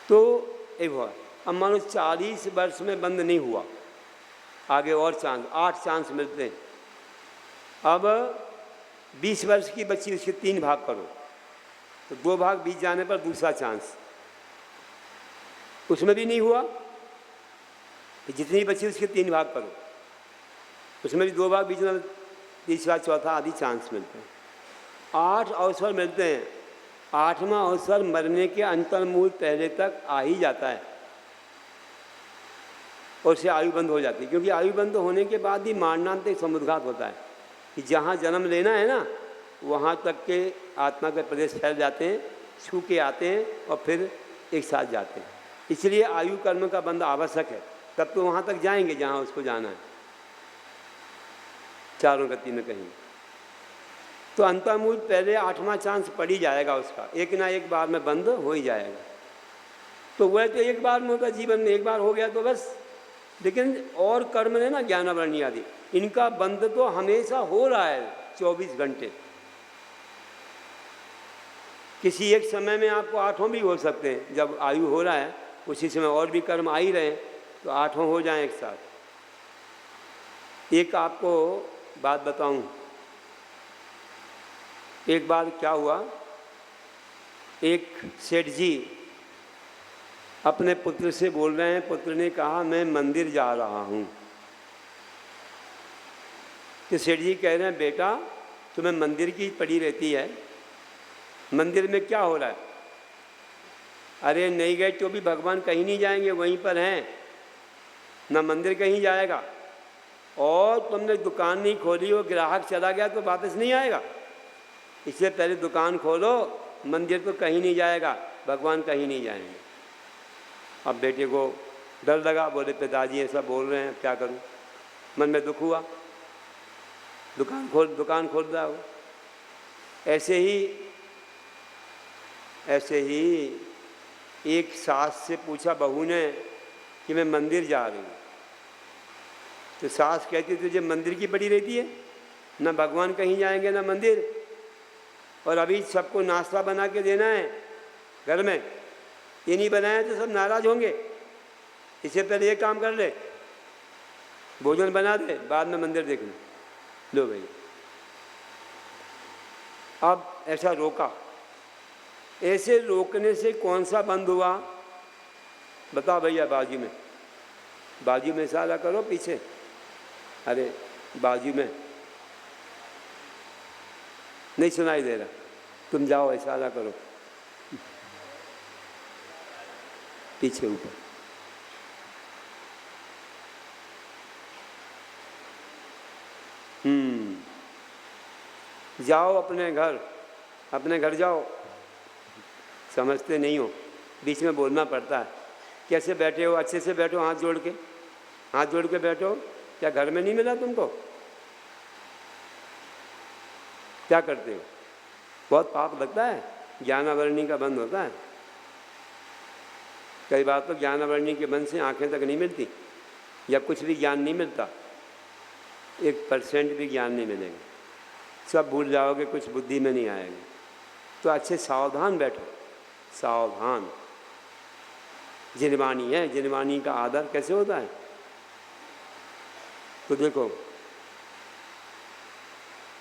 तो एक हुआ। अब मानो 40 वर्ष में बंद नहीं हुआ, आगे और चांस, 8 चांस मिलते हैं। अब 20 वर्ष की बच्ची, उसके 3 भाग करो, तो 2 भाग बीत जाने पर दूसरा चांस, उसमें भी नहीं हुआ, तो जितनी बच्ची उसके 3 भाग करो, उसमें भी 2 भाग बीच में, तीसरा, चौथा आदि चांस मिलते हैं। 8 अवसर मिलते हैं। 8वां अवसर मरने के अंतर्मूल पहले तक आ ही जाता है, और उससे आयु बंद हो जाती है। क्योंकि आयु बंद होने के बाद ही मारणांतिक समुद्घात होता है, कि जहाँ जन्म लेना है ना, वहाँ तक के आत्मा के प्रदेश फैल जाते हैं, छू के आते हैं और फिर एक साथ जाते हैं। इसलिए आयु कर्म का बंध आवश्यक है, तब तो वहाँ तक जाएंगे जहाँ उसको जाना है, चारों गति में कहीं। तो अंतर्मूल पहले 8वां चांस पड़ ही जाएगा उसका, एक ना एक बार में बंद हो ही जाएगा। तो वह तो एक बार में होता, जीवन में एक बार हो गया तो बस। लेकिन और कर्म है ना, ज्ञानावरणी आदि, इनका बंद तो हमेशा हो रहा है 24 घंटे। किसी एक समय में आपको 8 भी हो सकते हैं, जब आयु हो रहा है उसी समय और भी कर्म आ ही रहे हैं, तो 8 हो जाएं एक साथ। एक आपको बात बताऊं, एक बार क्या हुआ, एक सेठ जी अपने पुत्र से बोल रहे हैं, पुत्र ने कहा मैं मंदिर जा रहा हूं। तो सेठ जी कह रहे हैं, बेटा तुम्हें मंदिर की पड़ी रहती है, मंदिर में क्या हो रहा है? अरे नहीं गए तो भी भगवान कहीं नहीं जाएंगे, वहीं पर हैं ना, मंदिर कहीं जाएगा। और तुमने दुकान नहीं खोली, वो ग्राहक चला गया तो वापस नहीं आएगा। इसलिए पहले दुकान खोलो, मंदिर तो कहीं नहीं जाएगा, भगवान कहीं नहीं जाएंगे। अब बेटे को डर लगा, बोले पिताजी ऐसा बोल रहे हैं, क्या करूं। मन में दुख हुआ, दुकान खोल रहा हो। ऐसे ही एक सास से पूछा बहू ने कि मैं मंदिर जा रही हूँ। तो सास कहती तुझे मंदिर की पड़ी रहती है, ना भगवान कहीं जाएंगे ना मंदिर, और अभी सबको नाश्ता बना के देना है घर में, ये नहीं बनाया तो सब नाराज होंगे। इससे पहले ये काम कर ले, भोजन बना दे, बाद में मंदिर देखना। लो भाई, अब ऐसा रोका। ऐसे रोकने से कौन सा बंद हुआ बताओ भैया। बाजू में इशारा करो पीछे, अरे बाजू में नहीं सुनाई दे रहा, तुम जाओ इशारा करो पीछे ऊपर। जाओ अपने घर जाओ। समझते नहीं हो, बीच में बोलना पड़ता है। कैसे बैठे हो? अच्छे से बैठो, हाथ जोड़ के बैठो। क्या घर में नहीं मिला तुमको? क्या करते हो? बहुत पाप लगता है, ज्ञानावरणी का बंद होता है। कई बार तो ज्ञानावरणी के बंद से आंखें तक नहीं मिलती, या कुछ भी ज्ञान नहीं मिलता, 1% भी ज्ञान नहीं मिलेगा, सब भूल जाओगे, कुछ बुद्धि में नहीं आएगा। तो अच्छे सावधान बैठो, सावधान। जिनवानी है, जिनवानी का आदर कैसे होता है? तो देखो,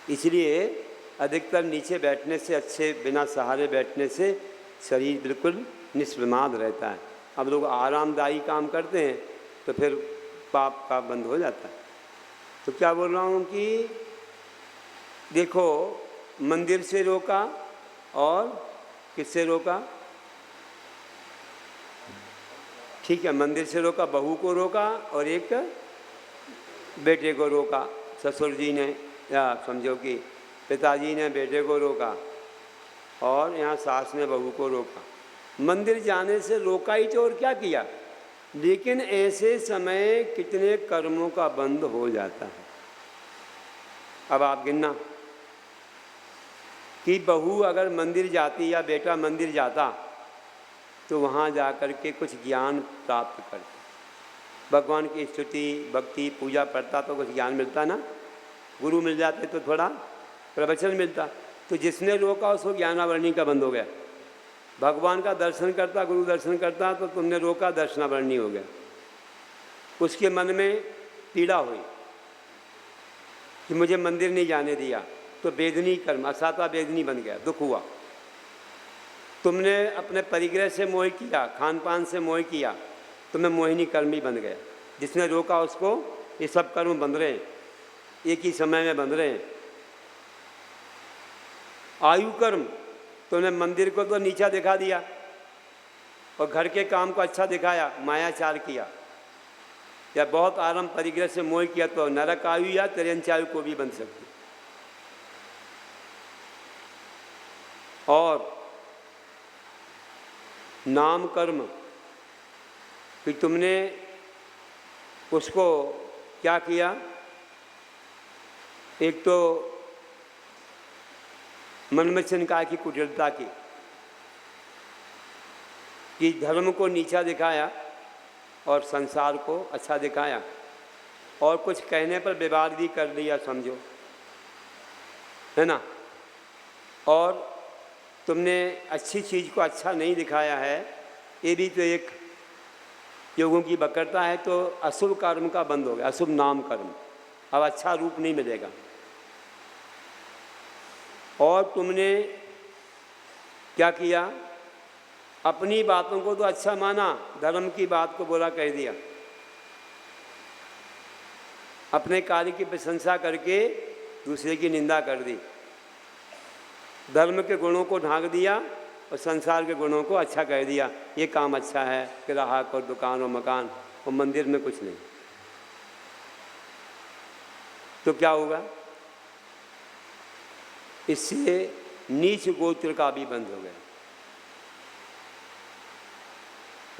इसलिए अधिकतर नीचे बैठने से, अच्छे बिना सहारे बैठने से शरीर बिल्कुल निष्प्रमाद रहता है। अब लोग आरामदायी काम करते हैं तो फिर पाप का बंद हो जाता है। तो क्या बोल रहा हूँ कि देखो, मंदिर से रोका और किससे रोका? ठीक है, मंदिर से रोका, बहू को रोका, और एक बेटे को रोका। ससुर जी ने, या समझो कि पिताजी ने बेटे को रोका, और यहाँ सास ने बहू को रोका। मंदिर जाने से रोका ही तो, और क्या किया। लेकिन ऐसे समय कितने कर्मों का बंद हो जाता है। अब आप गिनना कि बहू अगर मंदिर जाती या बेटा मंदिर जाता तो वहाँ जाकर के कुछ ज्ञान प्राप्त करते, भगवान की स्तुति भक्ति पूजा पढ़ता तो कुछ ज्ञान मिलता ना, गुरु मिल जाते तो थोड़ा प्रवचन मिलता। तो जिसने रोका उसको ज्ञानावरणी का बंद हो गया। भगवान का दर्शन करता, गुरु दर्शन करता, तो तुमने रोका, दर्शनावरणी हो गया। उसके मन में पीड़ा हुई कि मुझे मंदिर नहीं जाने दिया, तो वेदनी कर्म, असाता वेदनी बन गया, दुख हुआ। तुमने अपने परिग्रह से मोह किया, खान पान से मोह किया, तुम्हें मोहिनी कर्म ही बन गया। जिसने रोका उसको ये सब कर्म बंध रहे हैं, एक ही समय में बंध रहे हैं। आयु कर्म, तुमने मंदिर को तो नीचा दिखा दिया और घर के काम को अच्छा दिखाया, मायाचार किया, या बहुत आराम परिग्रह से मोह किया, तो नरक आयु या तिर्यंचायु को भी बन सकती। और नाम कर्म, कि तुमने उसको क्या किया, एक तो मन में चिंता की, कुटिलता की, कि धर्म को नीचा दिखाया और संसार को अच्छा दिखाया, और कुछ कहने पर विवाद भी कर लिया, समझो, है ना। और तुमने अच्छी चीज़ को अच्छा नहीं दिखाया है, ये भी तो एक योगों की वक्रता है। तो अशुभ कर्म का बंद हो गया, अशुभ नाम कर्म, अब अच्छा रूप नहीं मिलेगा। और तुमने क्या किया, अपनी बातों को तो अच्छा माना, धर्म की बात को बुरा कह दिया, अपने कार्य की प्रशंसा करके दूसरे की निंदा कर दी, धर्म के गुणों को ढांक दिया और संसार के गुणों को अच्छा कह दिया। ये काम अच्छा है, ग्राहक और दुकान और मकान, और मंदिर में कुछ नहीं। तो क्या होगा, इससे नीच गोत्र का भी बंद हो गया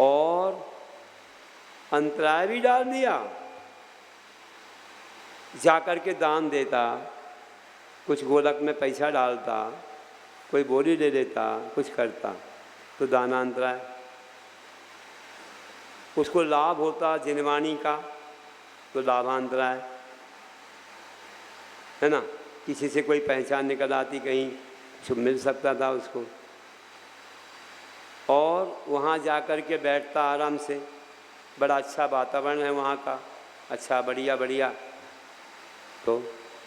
और अंतराय भी डाल दिया। जाकर के दान देता, कुछ गोलक में पैसा डालता, कोई बोली दे देता, कुछ करता, तो दानांतराय। उसको लाभ होता जिनवाणी का, तो लाभांतराय, है ना। किसी से कोई पहचान निकल आती, कहीं कुछ मिल सकता था उसको, और वहाँ जाकर के बैठता आराम से, बड़ा अच्छा वातावरण है वहाँ का, अच्छा बढ़िया बढ़िया, तो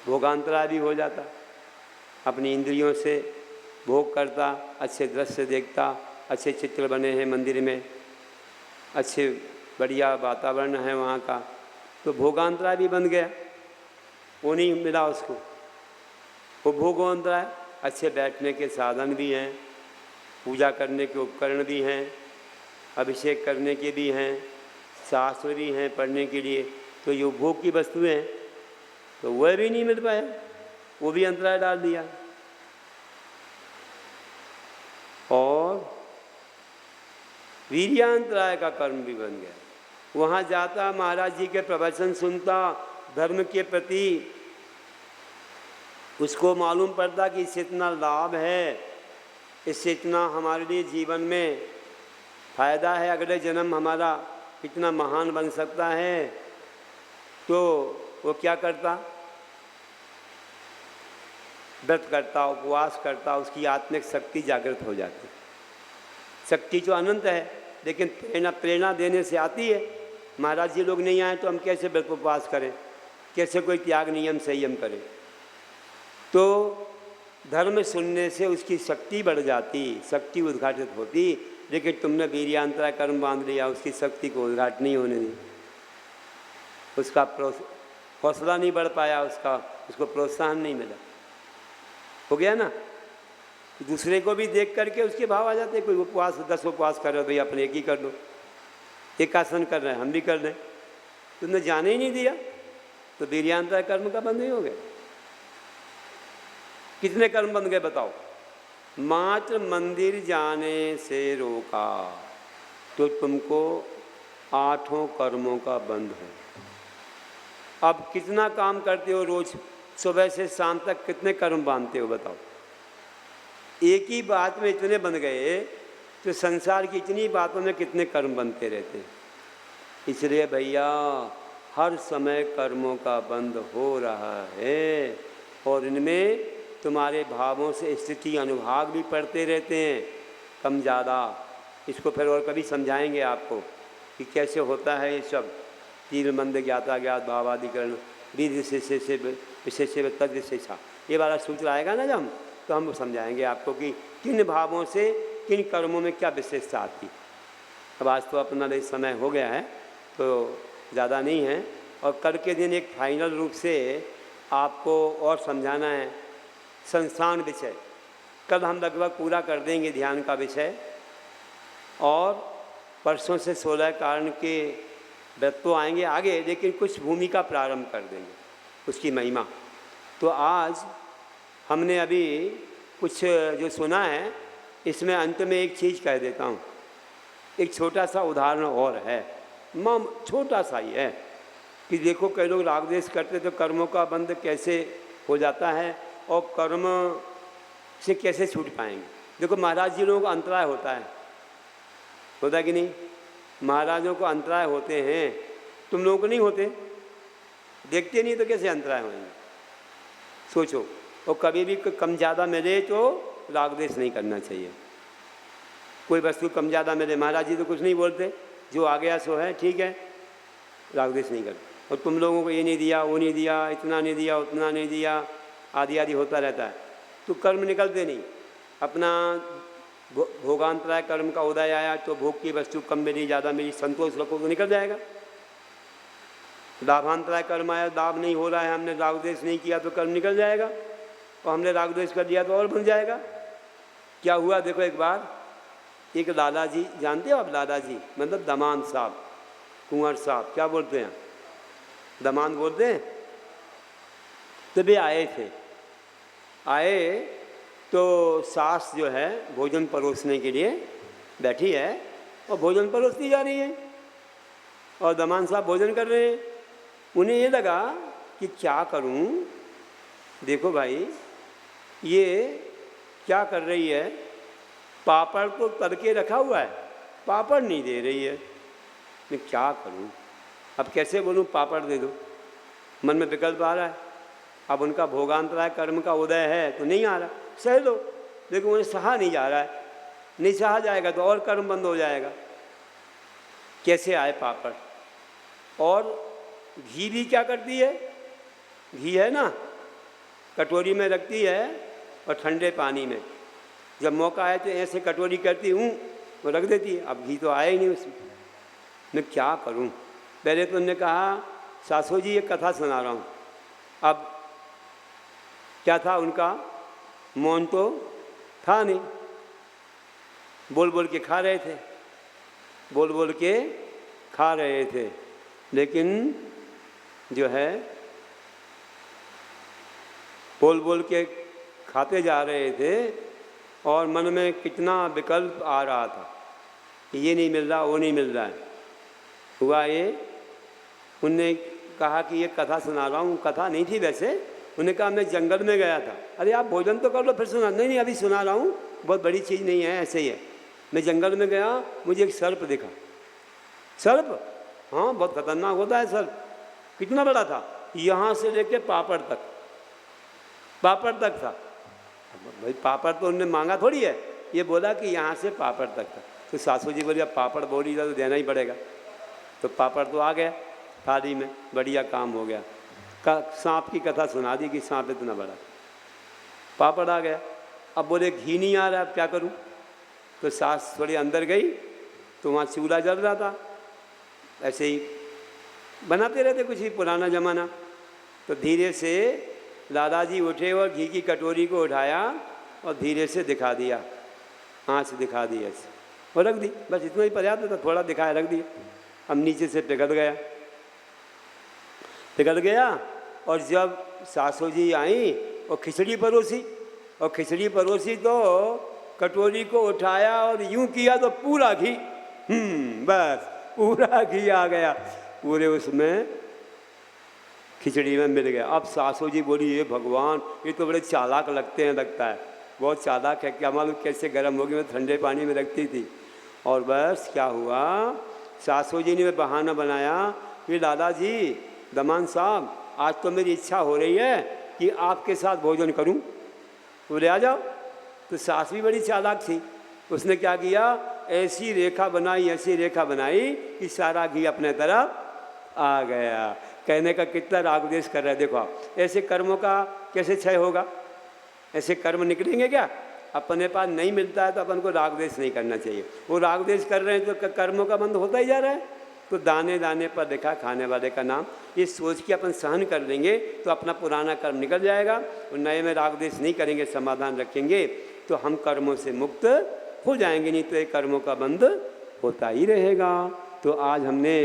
भोगांतराय भी हो जाता। अपनी इंद्रियों से भोग करता, अच्छे दृश्य देखता, अच्छे चित्र बने हैं मंदिर में, अच्छे बढ़िया वातावरण है वहाँ का, तो भोगांतराय भी बन गया। वो नहीं मिला उसको, वो भोगोंतराय। अच्छे बैठने के साधन भी हैं, पूजा करने के उपकरण भी हैं, अभिषेक करने के भी हैं, शास्त्र भी हैं पढ़ने के लिए, तो ये भोग की वस्तुएं हैं, तो वह भी नहीं मिल पाया, वो भी अंतराय डाल दिया। और वीर्यांतराय का कर्म भी बन गया। वहाँ जाता, महाराज जी के प्रवचन सुनता, धर्म के प्रति उसको मालूम पड़ता कि इससे इतना लाभ है, इससे इतना हमारे लिए जीवन में फायदा है, अगले जन्म हमारा इतना महान बन सकता है, तो वो क्या करता, व्रत करता, उपवास करता, उसकी आत्मिक शक्ति जागृत हो जाती। शक्ति जो अनंत है, लेकिन प्रेरणा देने से आती है। महाराज जी लोग नहीं आए तो हम कैसे व्रत उपवास करें, कैसे कोई त्याग नियम संयम करें। तो धर्म सुनने से उसकी शक्ति बढ़ जाती, शक्ति उद्घाटित होती, लेकिन तुमने वीर्यांतराय कर्म बांध लिया, उसकी शक्ति को उद्घाट नहीं होने दी, उसका हौसला नहीं बढ़ पाया, उसको प्रोत्साहन नहीं मिला, हो गया ना। दूसरे को भी देख करके उसके भाव आ जाते, कोई उपवास 10 उपवास कर रहे हो, भाई अपने एक ही कर लो, एक आसन कर रहे हैं हम भी कर लें, तुमने जाने ही नहीं दिया, तो वीर्यांतराय कर्म का बंद ही हो गया। कितने कर्म बन गए बताओ। मात्र मंदिर जाने से रोका तो तुमको 8 कर्मों का बंद है। अब कितना काम करते हो रोज, सुबह से शाम तक कितने कर्म बांधते हो बताओ। एक ही बात में इतने बन गए तो संसार की इतनी बातों में कितने कर्म बनते रहते हैं। इसलिए भैया हर समय कर्मों का बंद हो रहा है, और इनमें तुम्हारे भावों से स्थिति अनुभाग भी पड़ते रहते हैं, कम ज़्यादा। इसको फिर और कभी समझाएंगे आपको कि कैसे होता है ये सब। तीर मंद ज्ञाता ज्ञात भावाधिकरण विध विशेष तद विशेषा, ये वाला सूत्र आएगा ना जब, तो हम समझाएंगे आपको कि किन भावों से किन कर्मों में क्या विशेषता आती। अब आज तो अपना लिए समय हो गया है तो ज़्यादा नहीं है, और कल के दिन एक फाइनल रूप से आपको और समझाना है संस्थान विषय। कल हम लगभग पूरा कर देंगे ध्यान का विषय, और परसों से 16 कारण के व्रत तो आएंगे आगे, लेकिन कुछ भूमिका प्रारंभ कर देंगे उसकी महिमा। तो आज हमने अभी कुछ जो सुना है, इसमें अंत में एक चीज़ कह देता हूँ। एक छोटा सा उदाहरण और है, छोटा सा ही है, कि देखो कई लोग राग द्वेष करते तो कर्मों का बंध कैसे हो जाता है और कर्म से कैसे छूट पाएंगे। देखो महाराज जी लोगों को अंतराय होता है कि नहीं। महाराजों को अंतराय होते हैं, तुम लोगों को नहीं होते, देखते नहीं तो कैसे अंतराय होंगे। सोचो, और कभी भी कम ज़्यादा मिले तो राग द्वेष नहीं करना चाहिए। कोई वस्तु कम ज़्यादा मिले, महाराज जी तो कुछ नहीं बोलते, जो आ गया सो है, ठीक है, राग द्वेष नहीं करते। और तुम लोगों को ये नहीं दिया, वो नहीं दिया, इतना नहीं दिया, उतना नहीं दिया, आदि आदि होता रहता है, तो कर्म निकलते नहीं। अपना भोगांतराय कर्म का उदय आया तो भोग की वस्तु कम मिली ज़्यादा मिली, संतोष रखो तो निकल जाएगा। लाभांतराय कर्म आया, लाभ नहीं हो रहा है, हमने राग द्वेष नहीं किया तो कर्म निकल जाएगा, और हमने राग द्वेष कर दिया तो और बन जाएगा। क्या हुआ देखो, एक बार एक लाला जी, जानते हो आप लाला जी, मतलब दमान साहब, कुंवर साहब, क्या बोलते हैं, दमान बोलते हैं, तो वे आए थे। आए तो सास जो है भोजन परोसने के लिए बैठी है और भोजन परोसती जा रही है और दमान साहब भोजन कर रहे हैं। उन्हें ये लगा कि क्या करूं, देखो भाई ये क्या कर रही है, पापड़ तो तल के रखा हुआ है, पापड़ नहीं दे रही है, मैं क्या करूं, अब कैसे बोलूं पापड़ दे दो। मन में विकल्प आ रहा है। अब उनका भोगांतराय कर्म का उदय है तो नहीं आ रहा, सह लो, लेकिन उन्हें सहा नहीं जा रहा है। नहीं सहा जाएगा तो और कर्म बंद हो जाएगा। कैसे आए पापड़, और घी भी क्या करती है, घी है ना कटोरी में रखती है और ठंडे पानी में, जब मौका आए तो ऐसे कटोरी करती हूँ वो रख देती है। अब घी तो आया ही नहीं उसमें, मैं क्या करूँ। पहले तो उन्होंने कहा सासू जी ये कथा सुना रहा हूँ। अब क्या था उनका, मौन तो था नहीं, बोल बोल के खा रहे थे, बोल बोल के खा रहे थे, लेकिन जो है बोल बोल के खाते जा रहे थे और मन में कितना विकल्प आ रहा था, ये नहीं मिल रहा वो नहीं मिल रहा है। हुआ ये, उनने कहा कि ये कथा सुना रहा हूँ, कथा नहीं थी वैसे, उन्होंने कहा मैं जंगल में गया था। अरे आप भोजन तो कर लो फिर सुना, नहीं नहीं अभी सुना रहा हूँ, बहुत बड़ी चीज़ नहीं है, ऐसे ही है। मैं जंगल में गया, मुझे एक सर्प दिखा। सर्प, हाँ बहुत खतरनाक होता है सर्प। कितना बड़ा था, यहाँ से लेके पापड़ तक, पापड़ तक था। भाई पापड़ तो उन्होंने मांगा थोड़ी है, ये बोला कि यहाँ से पापड़ तक था। तो सासू जी बोली अब पापड़ बोली था तो देना ही पड़ेगा। तो पापड़ तो आ गया थाली में, बढ़िया काम हो गया। सांप की कथा सुना दी कि सांप इतना बड़ा, पापड़ आ गया। अब बोले घी नहीं आ रहा, अब क्या करूं। तो सास थोड़ी अंदर गई तो वहाँ चूल्हा जल रहा था, ऐसे ही बनाते रहते कुछ ही पुराना ज़माना। तो धीरे से दादाजी उठे और घी की कटोरी को उठाया और धीरे से दिखा दिया, आँच दिखा दी ऐसे और रख दी, बस इतना ही पर्याप्त था, थोड़ा दिखाया रख दिया। अब नीचे से पिघल गया, पिघल गया। और जब सासू जी आई और खिचड़ी परोसी, और खिचड़ी परोसी तो कटोरी को उठाया और यूं किया तो पूरा घी, बस पूरा घी आ गया, पूरे उसमें खिचड़ी में मिल गया। अब सासू जी बोली ये भगवान, ये तो बड़े चालाक लगते हैं, लगता है बहुत चालाक है, क्या मालूम कैसे गर्म होगी, मैं ठंडे पानी में रखती थी। और बस क्या हुआ, सासू जी ने बहाना बनाया कि दादाजी दमान साहब आज तो मेरी इच्छा हो रही है कि आपके साथ भोजन करूं, बोले आ जाओ। तो सास भी बड़ी चालाक थी, उसने क्या किया, ऐसी रेखा बनाई, ऐसी रेखा बनाई कि सारा घी अपने तरफ आ गया। कहने का कितना राग द्वेष कर रहा है, देखो आप ऐसे कर्मों का कैसे क्षय होगा, ऐसे कर्म निकलेंगे क्या। अपने पास नहीं मिलता है तो अपन को राग द्वेष नहीं करना चाहिए, वो राग द्वेष कर रहे हैं तो कर्मों का बंध होता ही जा रहा है। तो दाने दाने पर देखा खाने वाले का नाम, ये सोच के अपन सहन कर लेंगे तो अपना पुराना कर्म निकल जाएगा, और नए में राग द्वेष नहीं करेंगे, समाधान रखेंगे तो हम कर्मों से मुक्त हो जाएंगे, नहीं तो ये कर्मों का बंध होता ही रहेगा। तो आज हमने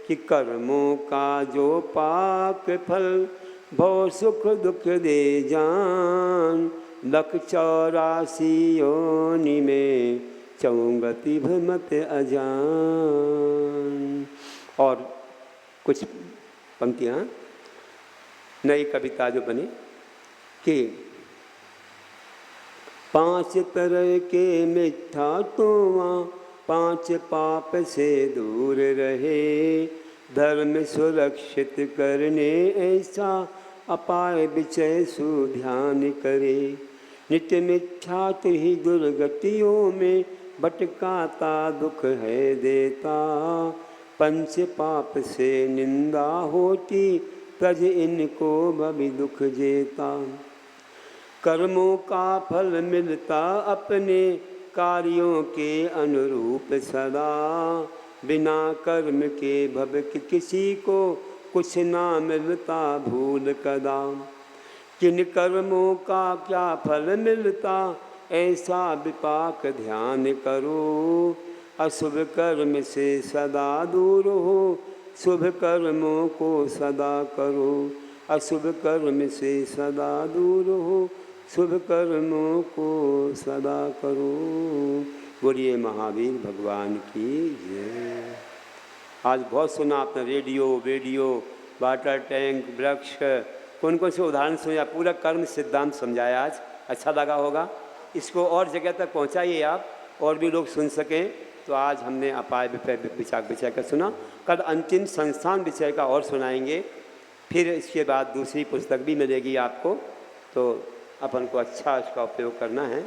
कि कर्मों का जो पाक फल भव सुख दुख दे जान, लख 84 योनि में चौगति भ्रमत अजान। और कुछ पंक्तियाँ नई कविता जो बनी कि 5 तरह के मिथ्या तो 5 पाप से दूर रहे, धर्म सुरक्षित करने ऐसा अपाय विचय सुध्यान करे। नित्य मिथ्यात ही दुर्गतियों में भटकाता दुख है देता, 5 पाप से निंदा होती तज इनको भवि दुख जेता। कर्मों का फल मिलता अपने कार्यों के अनुरूप सदा, बिना कर्म के भव किसी को कुछ ना मिलता भूल कदा। किन कर्मों का क्या फल मिलता ऐसा विपाक ध्यान करो, अशुभ कर्म से सदा दूर हो शुभ कर्मों को सदा करो। अशुभ कर्म से सदा दूर हो, शुभ कर्मों को सदा करो। बोलिए महावीर भगवान की जय। आज बहुत सुना आपने, रेडियो, वीडियो, वाटर टैंक, वृक्ष, कौन कौन से उदाहरण सुने, पूरा कर्म सिद्धांत समझाया आज। अच्छा लगा होगा। इसको और जगह तक पहुंचाइए आप, और भी लोग सुन सकें। तो आज हमने अपाय विचार का सुना। कल अंतिम संस्थान विषय का और सुनाएंगे। फिर इसके बाद दूसरी पुस्तक भी मिलेगी आपको, तो अपन को अच्छा इसका उपयोग करना है।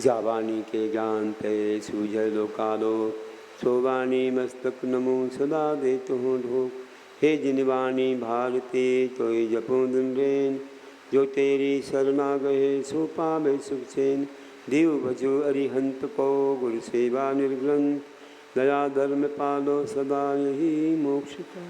जावानी के ज्ञान ते सूझ लोकालो, सोवानी मस्तक नमो सदा दे तो ढोक। हे जिनवाणी भारती तो जपो दिन, जो तेरी शरणा गए सो पावे सुख चैन। देव भजो अरिहंत को गुरु सेवा निर्ग्रंथ, दया धर्म पालो सदा यही मोक्ष का।